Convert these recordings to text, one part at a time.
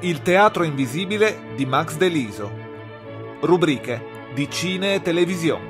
Il teatro invisibile di Max Deliso. Rubriche di cine e televisione.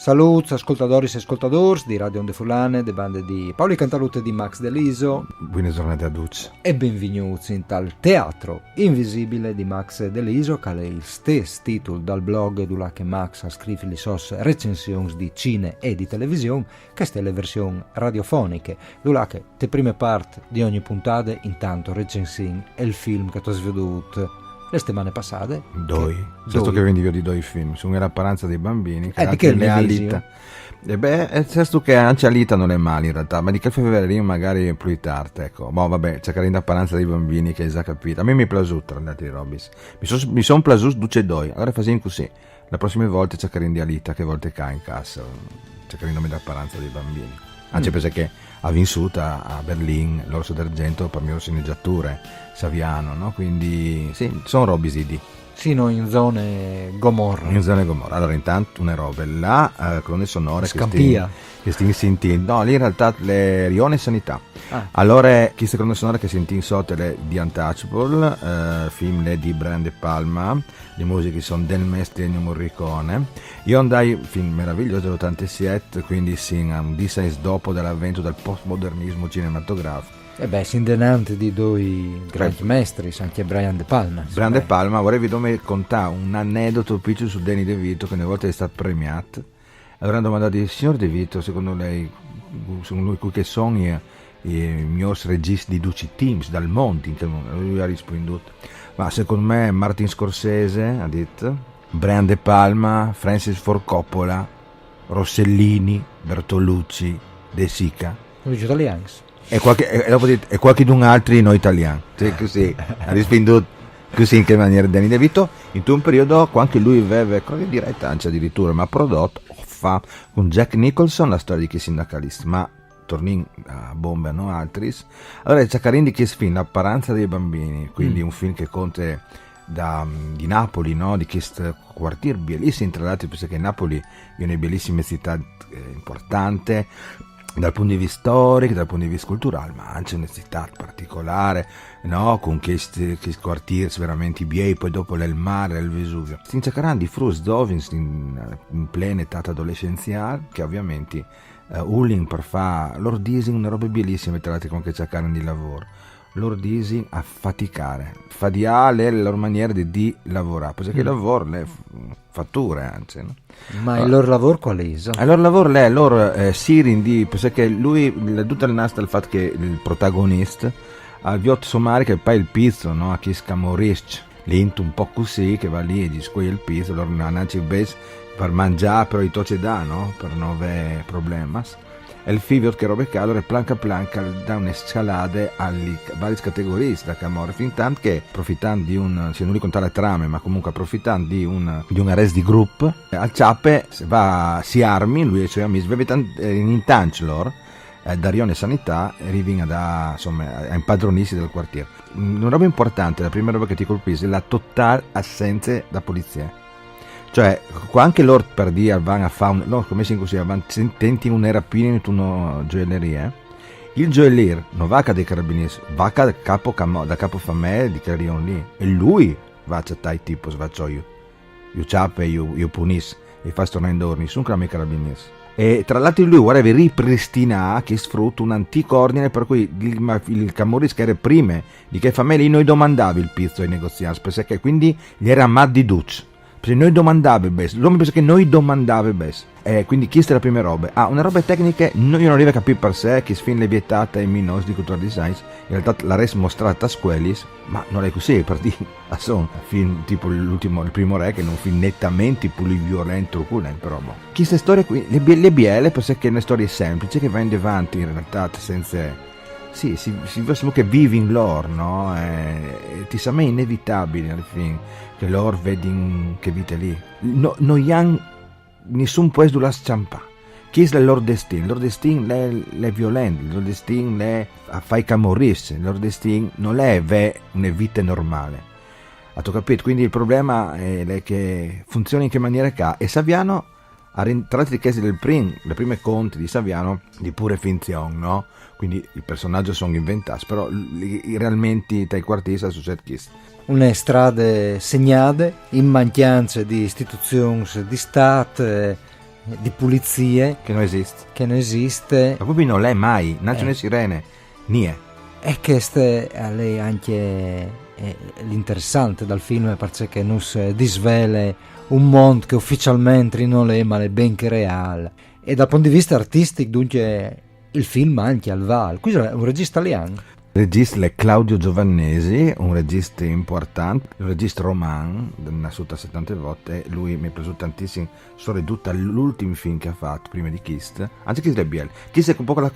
Saluti ascoltadoris e ascoltadors di Radio Onde Fulane, de bande di Paoli Cantalute e di Max Deliso. Buone giornate a tutti. E benvenuti in tal teatro invisibile di Max Deliso, che è il stesso titolo dal blog dove Max ha scritto le sue recensioni di cine e di televisione, che sono le versioni radiofoniche, dove le prime parti di ogni puntata intanto recensing è il film che tu hai veduto le settimane passate. Questo che vendivo di due film, su una paranza dei bambini, che di che le alita. E beh, questo che anche alita non è male in realtà, ma di che fevererio magari più tardi, ecco. Boh, vabbè, c'è carina paranza dei bambini che hai già capito. A me mi è piaciuto, andate Robis. Mi son piaciuto duce doi. Allora facciamo così. La prossima volta c'è carina di alita che volte ca in cassa. C'è carina da paranza dei bambini. Anche perché ha vissuto a Berlino l'Orso d'Argento per mie sceneggiature, Saviano, no? Quindi sì, sono robe di. Sì, no, in zone Gomorra. Allora intanto una roba, la colonne sonore Scampia. che stiamo sentendo, no, lì in realtà le Rione Sanità. Allora, queste colonne sonore che sentiamo sotto le di Untouchable, film di Brian De Palma, le musiche sono del maestro Ennio Morricone. Io andai, film meraviglioso dell'87, quindi sì, un 10 anni dopo dell'avvento del postmodernismo cinematografico. E beh, sindenante di due grandi maestri, anche Brian De Palma. Brian De Palma, vorrei vi contare un aneddoto piccolo su Danny De Vito, che una volta è stato premiato. Allora hanno domandato, signor De Vito, secondo lei, lui che sono i migliori registi di 12 teams dal mondo? Lui ha risposto, ma secondo me Martin Scorsese, ha detto, Brian De Palma, Francis Ford Coppola, Rossellini, Bertolucci, De Sica. Luigi Italiani. E qualche d'un altro no italiano, cioè, così ha risposto così in che maniera Danny De Vito in un periodo anche lui aveva qualche diretta anche addirittura, ma prodotto fa con Jack Nicholson la storia di chi sindacalista, ma torniamo a bombe no altri. Allora c'è Carin di chi film La paranza dei bambini, quindi un film che conta di Napoli, no? Di questo quartiere bellissimo, tra l'altro perché Napoli è una bellissima città importante dal punto di vista storico, dal punto di vista culturale, ma anche una città particolare, no? Con questi quartieri veramente bei, poi dopo il mare, il Vesuvio. Stiamo cercando di frus dovins in plena età adolescenziale, che ovviamente Ulling per fare l'ordising, una roba bellissima, tra l'altro con che cercano di lavoro. loro disi a faticare, fa di le loro maniere di lavorare, perché il lavoro le fatture anzi, no? Ma il loro lavoro qual è? Il loro lavoro è loro Sirin di, perché lui tutta il nasta il fatto che il protagonista ha viot somari che poi il pizzo, no? A chi scamorisce l'into un po' così che va lì e gli scuoia il pizzo, loro non hanno per mangiare però i toce da, no? Per non avere problemi. E il figlio che robe calore planca da un'escalade alle varie categorie da camore, fin tanto che approfittando di se non li contare le trame, ma comunque approfittando di un arrest di gruppo, al ciappe si armi, lui e i suoi amici, in intanto loro, Darione Sanità, e rivinga a impadronirsi del quartiere. Una roba importante, la prima roba che ti colpisce è la totale assenza da polizia. Cioè, anche loro per dire vanno a fare loro come si così, tenti un rapina in una gioielleria, il gioiellier non va a dei carabinieri, va da capo famiglia di Clarion lì, e lui va a chattare i tipo svaccio io ciappe, io punis e fa tornare in dormi, sono come i carabinieri. E tra l'altro lui vorrebbe ripristinare che sfrutta un antico ordine per cui il Camorris che era prima di che famiglia noi domandavi il pizzo ai negozianti, perché quindi gli era mad di Dutch. Perché noi domandavi best, l'uomo pensa che noi domandavi best. Quindi chi sta la prima roba? Una roba tecniche, io non arrivo a capire per sé che sfin le vietate in minos di cultura design, in realtà la res mostrata a squelis, ma non è così, per dire, sono film tipo il primo re che è un film nettamente più violento, truculento, però boh. Queste storie qui, le biele, perché è una storia semplice che va in avanti in realtà senza... Sì, si vede che vivi in loro, no? Ti sa me inevitabile alla fine che loro vedi che vite lì. Non hanno nessun puesto da sciampare. Chi è il loro destino? Il loro destino è violento, il loro destino è a fare camorrisse, il loro destino non è una vita normale. Ha capito? Quindi il problema è che funziona in che maniera ca. E Saviano, tra l'altro le prime conti di Saviano di pure finzione, no? Quindi i personaggi sono inventati, però realmente tra i quartisti succede questo. Una strade segnate in mancanza di istituzioni di Stato, di pulizie che non esiste. Ma proprio non è mai, non c'è sirene, niente. E questo è anche l'interessante dal film, perché non si disvela un mondo che ufficialmente non è, ma è ben che reale. E dal punto di vista artistico, dunque, il film anche al Val. Qui è un regista italiano. Il regista è Claudio Giovannesi, un regista importante, un regista romano, nasciuto a 70 volte. Lui mi è piaciuto tantissimo, sono ridotto all'ultimo film che ha fatto prima di Kist, anzi Kist è Biel. Kist è un po' la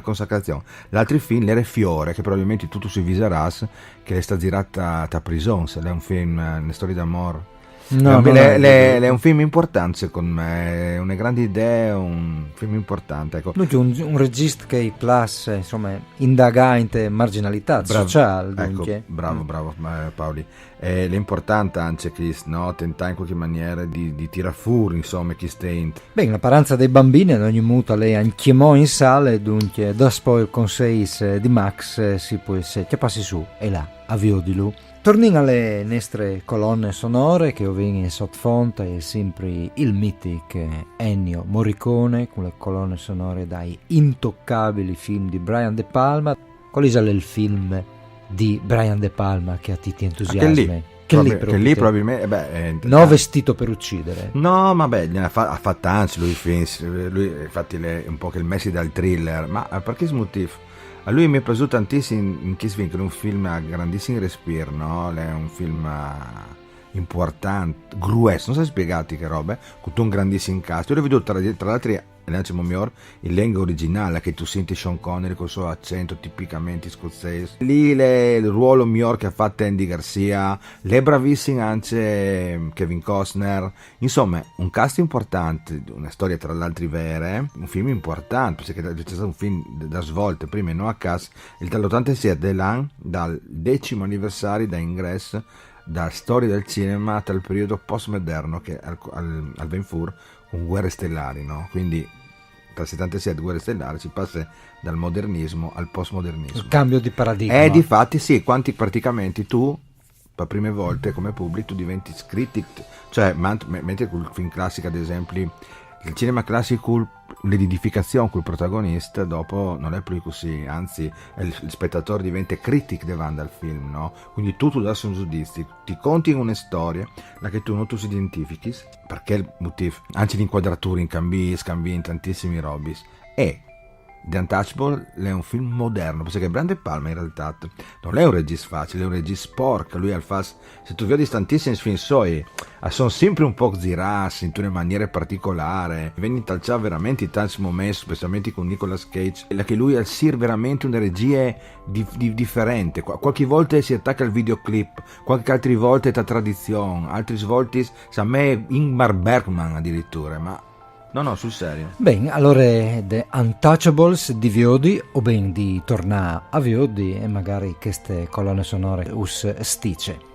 consacrazione. L'altro film era Fiore, che probabilmente tutto si viseras, che è stata girata a Prisons, è un film, una storia d'amore. No, è un film importante secondo me, è una grande idea, un film importante, ecco. Dunque un regista che plus insomma indaga in marginalità sociale, dunque. Ecco, bravo Paoli. L'importante anche che no, tentare in qualche maniera di tirare fuori insomma chi sta in. Beh, in apparenza dei bambini ad ogni muta lei anche in sale, dunque da poi il consiglio di Max si può che passi su e là avvio di lui. Torniamo alle nostre colonne sonore che ovviene in sottofondo è sempre il mitico Ennio Morricone con le colonne sonore dai intoccabili film di Brian De Palma. Qual è il film di Brian De Palma che a ti entusiasma? Che lì probabilmente no vestito per uccidere. No, ma beh, ha fatto tanti lui infatti è un po' che il messi dal thriller, ma per che motivo? A lui mi è piaciuto tantissimo in Kiss Vink, è un film a grandissimo respiro, no? È un film importante, grueso, non so spiegati che robe, con un grandissimo cast. Io l'ho veduto tra l'altro in lingua originale, che tu senti Sean Connery col suo accento tipicamente scozzese. Lì il ruolo miglior che ha fatto Andy Garcia, le bravissime anche Kevin Costner, insomma un cast importante, una storia tra l'altro vera, un film importante, perché c'è stato un film da svolte prima no a caso, dall'87 dell'anno, dal 10° anniversario da ingresso da storia del cinema dal periodo postmoderno che al Venfur con Guerre Stellari, no? Quindi tra 77 Guerre Stellari si passa dal modernismo al postmodernismo. Il cambio di paradigma. Difatti sì, quanti praticamente tu per prime volte come pubblico tu diventi critic, cioè mentre il film classico ad esempio il cinema classico, l'edificazione col protagonista dopo non è più così, anzi il spettatore diventa critic davanti al film, no? Quindi tu dai un giudizio, ti conti una storia la che tu non ti identifichi perché il motivo, anche l'inquadratura scambi in tantissimi robis, e The Untouchable è un film moderno, perché Brian De Palma in realtà non è un regista facile, è un regista sporco. Lui al fas, se tu vedi tantissimi film suoi, sono sempre un po' girati in una maniera particolare, viene intalciato veramente in tanti momenti, specialmente con Nicolas Cage, che lui al sir veramente una regia differente. Qualche volta si attacca al videoclip, qualche altra volta è la tradizione, altre volte a me Ingmar Bergman addirittura, ma no, sul serio. Ben, allora The Untouchables di Viodi, o ben di tornare a Viodi e magari queste colonne sonore us stice.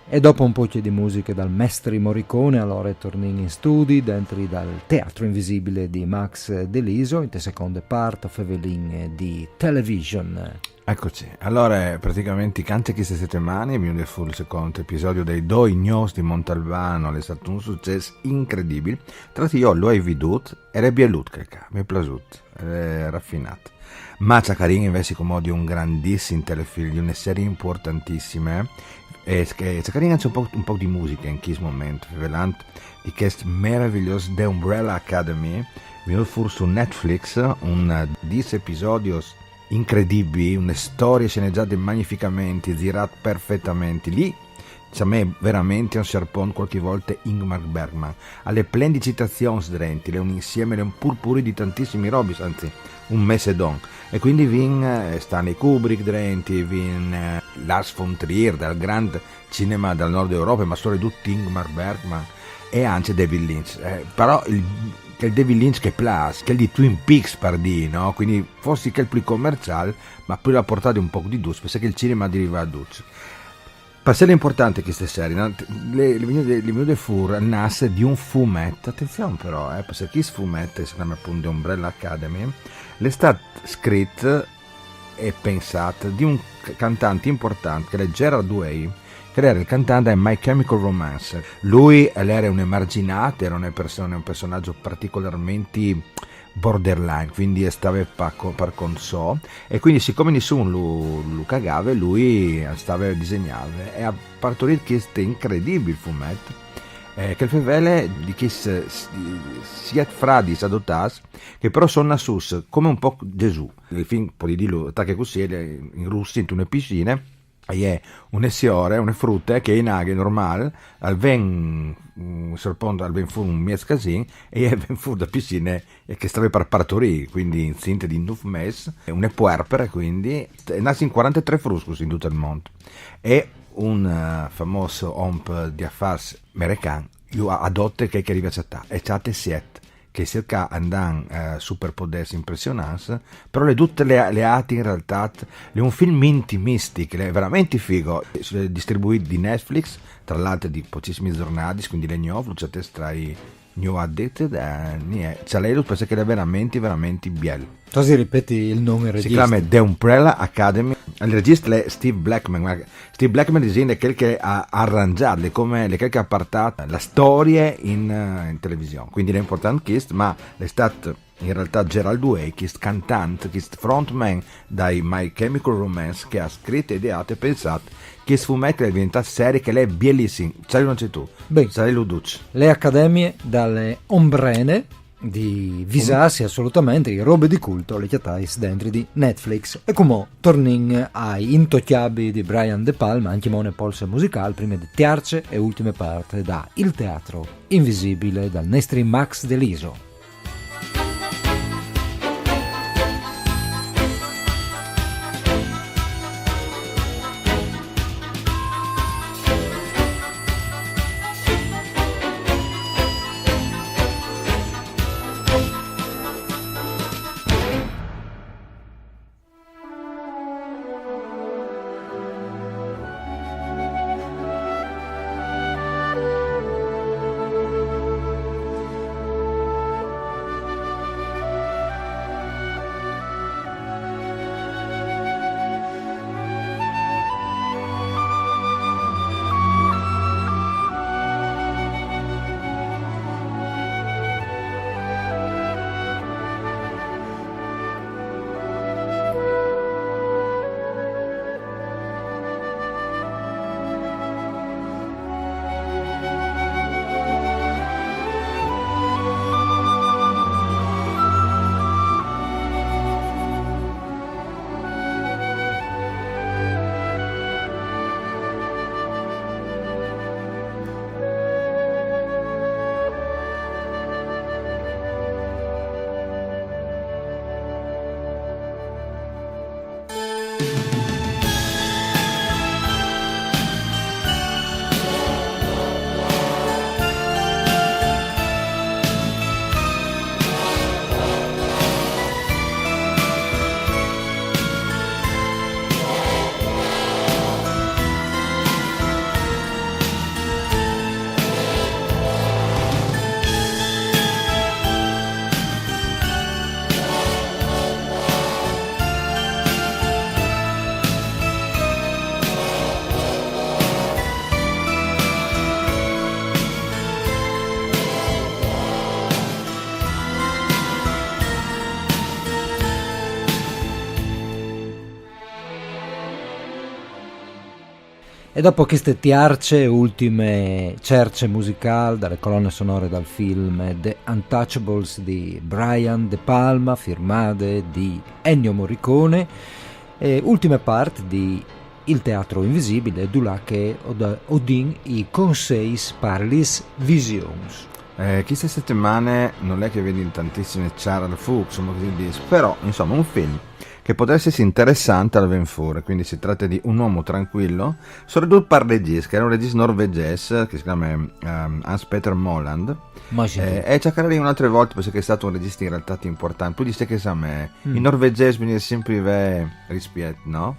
E dopo un po' di musica dal Mestri Morricone, allora torniamo in studi dentro dal Teatro Invisibile di Max Deliso, in te seconda parte, Fevelin di Television. Eccoci, allora praticamente anche queste settimane mi è fu il secondo episodio dei Doi News di Montalbano, è stato un successo incredibile, tra l'altro io lo ho veduto e è piaciuto, mi è piaciuto, è raffinato. Ma Ciacarin invece come di un grandissimo telefilm, di una serie importantissima, e Ciacarin c'è un po' di musica in questo momento, velante di questo meraviglioso The Umbrella Academy, mi fu su Netflix, un 10 episodi incredibili, una storia sceneggiata magnificamente, girata perfettamente, lì c'è me veramente un serpone qualche volta Ingmar Bergman, alle plendi citazioni dentro, è un insieme, è un purpuri di tantissimi robis, anzi un Macedon, e quindi vin Stanley Kubrick dentro, vin Lars von Trier dal grande cinema del nord Europa, ma soprattutto Ingmar Bergman e anche David Lynch, però il David Lynch che plus, che è di Twin Peaks per dire, no? Quindi forse che è il più commerciale, ma poi l'ha portato un po' di duz, perché il cinema deriva da duz. Per essere importante queste serie, no? le mie fur nasce di un fumetto, attenzione però, perché questo fumetto si chiama appunto Umbrella Academy, è stato scritto e pensato di un cantante importante che è Gerard Way, che era il cantante di My Chemical Romance. Lui era un emarginato, era un personaggio particolarmente borderline, quindi stava per consò, e quindi siccome nessuno lo cagava, lui stava a disegnare e ha partorito questo incredibile fumetto che il fevele di che sia fradis adottas che però sono nassus come un po' Gesù. Il film può dirlo che così in Russia in una piscina è un essiore, una frutta che in aghe normale al ven sorpondo al ben fu un miez casin e è ben fu da piscine che stava per partorire, quindi in sinte di 9 mesi, una puerpera, quindi è nato in 43 fruscus in tutto il mondo. E un famoso omp di affars americano adotte che arriva a città e ciate siete che cerca andare superpoders impressionanti, però tutte le ati in realtà è un film intimistico, è veramente figo, distribuito di Netflix, tra l'altro di pochissimi giornali, quindi le nuove, luciate tra i new addicted, c'è lei penso che è veramente bello. Così ripeti il nome regista. Si chiama The Umbrella Academy. Il regista è Steve Blackman. Steve Blackman è quello che ha arrangiato, come quello che ha portato la storia in televisione. Quindi è importante questo, ma è stato in realtà Gerald Way, questo cantante, questo frontman dai My Chemical Romance, che ha scritto, ideato e pensato che fumetto è diventato serie che lei è bellissima. Sai non c'è tu? Beh, sai lo duce. Le accademie dalle ombrene di visarsi assolutamente i robe di culto le chiatais dentro di Netflix e come torning ai intocchiabi di Brian De Palma anche mone polse musical prime di terze e ultime parte da Il Teatro Invisibile dal Nestri Max Deliso. E dopo queste tiarce ultime cerce musical dalle colonne sonore dal film The Untouchables di Brian De Palma, firmate di Ennio Morricone, e ultime parte di Il Teatro Invisibile, dulà che odin i conseis parlis visions. Queste settimane non è che vedi tantissime Charles Fuchs, però insomma un film che potrebbe essere interessante al Venfore, quindi si tratta di Un uomo tranquillo, soprattutto per regista, che era un regista norvegese che si chiama Hans Peter Moland, e cercare un'altra volta perché è stato un regista in realtà importante, poi dice che sa me, i norvegesi bisogna sempre rispetto, no?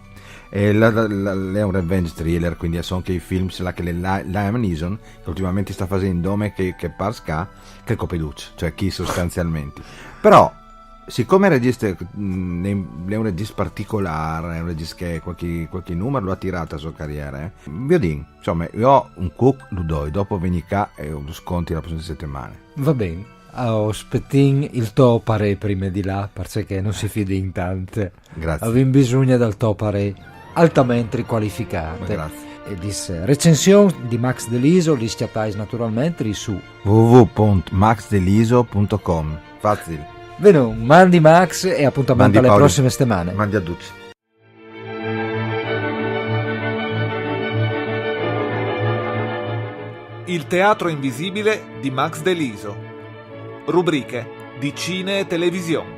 E lei è un revenge thriller, quindi sono anche i film che Liam Neeson che ultimamente sta facendo nome che parska che copeduce, cioè chi sostanzialmente, però siccome il regista è un regista particolare, è un regista che qualche numero lo ha tirato a sua carriera, io dico, insomma, io ho un cook lo do, dopo veni qua e lo sconti la prossima settimana. Va bene, aspettin il tuo pare prima di là, perché non si fida in tante. Grazie. Avevo bisogno del tuo pare altamente qualificate. Grazie. E disse recensione di Max Deliso, li schiattais naturalmente su www.maxdeliso.com. Facile. Bene, mandi Max e appuntamento alle prossime settimane. Mandi a tutti. Il teatro invisibile di Max Deliso. Rubriche di cine e televisione.